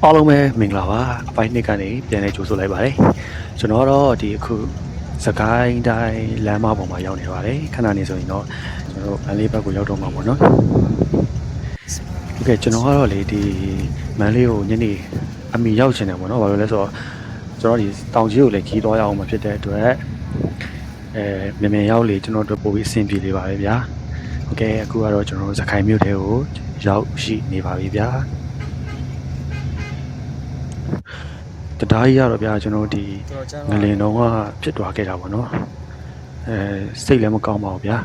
အားလုံးပဲမင်္ဂလာပါအပိုင်းနှစ်ကနေပြန်လဲကြိုဆိုလိုက်ပါတယ်ကျွန်တော်တော့ဒီအခုစကိုင်းတိုင်းလမ်းမပေါ်မှာရောက်နေပါတယ်ခဏနေဆိုရင်တော့ကျွန်တော်တို့မန္တလေးဘက်ကိုရောက်တော့မှာပေါ့နော်ဟုတ်ကဲ့ကျွန်တော်ကတော့လေဒီမန္တလေးကိုညနေအမီရောက်ချင်တယ်ပေါ့နော်ဘာလို့လဲဆိုတော့ကျွန်တော်ဒီတောင်ကြီးကိုလည်းခီးသွားရအောင်မဖြစ်တဲ့အတွက်မြန်မြန်ရောက်လေကျွန်တော်တို့ပို့ပြီးအဆင်ပြေလေးပါပဲဗျာဟုတ်ကဲ့အခုကတော့ကျွန်တော်တို့စကိုင်းမြို့ထဲကိုရောက်ရှိနေပါပြီဗျာတရားကြီးရတော့ဗျာကျွန်တော်ဒီငလင်တော့ကဖြစ်သွားခဲ့တာပေါ့နော်စိတ်လည်းမကောင်းပါဘူးဗျာ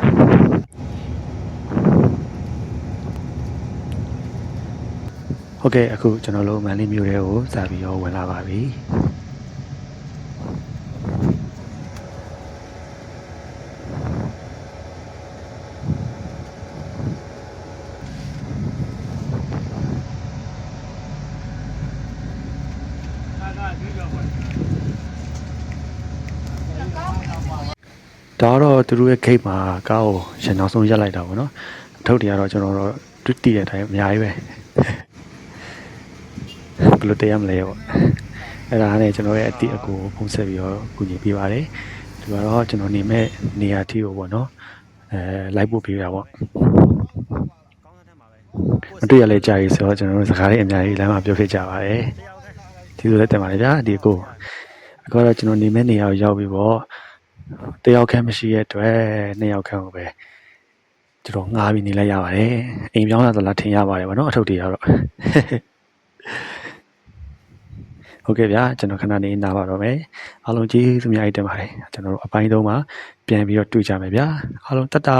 ဟုတ်ကဲ့အခုကျွန်တော်တို့မန္တလေးမြို့ထဲကိုစပြီးတော့ဝင်လာပါပြီဒါတော့သူတို့ရဲ့ gate မှာကားကိုရန်နောက်ဆုံးရက်လိုက်တာပေါ့နော်အထုပ်တွေကတော့ကျွန်တော်တို့တွေ့တည်တဲ့အတိုင်းအများကြီးပဲဘယ်လိုတရားမလဲပေါ့အဲ့ဒါနဲ့ကျွန်တော်ရဲ့အတိအကိုဖုံးဆက်ပြီးတော့ကူညီပေးပါတယ်ဒီကတော့ကျွန်တော်နေမဲ့နေရာတီကိုပေါ့နော်လိုက်ပို့ပေးတာပေါ့မတွေ့ရလဲကြာပြီဆိုတော့ကျွန်တော်တို့စကားလေးအများကြီးလမ်းမှာပြောဖြစ်ကြပါတယ်ဒီလိုလဲတင်ပါလေဗျာဒီကိုအခုတော့ကျွန်တော်နေမဲ့နေရာကိုရောက်ပြီပေါ့တယောက်ခန့်မရှိရဲ့အတွက်နှစ်ယောက်ခန့်ကိုပဲကျွန်တော်ငားပြီးနေလိုက်ရပါတယ်အိမ်ပြောင်းလာသလားထင်ရပါတယ်ဗောနော်အထုပ်တွေကတော့ဟုတ်ကဲ့ဗျာကျွန်တော်ခဏနေနားပါတော့မယ်အားလုံးကျေးဇူးများတင်ပါတယ်ကျွန်တော်တို့အပိုင်း3မှာပြန်ပြီးတော့တွေ့ကြမယ်ဗျာအားလုံးတတ်တာ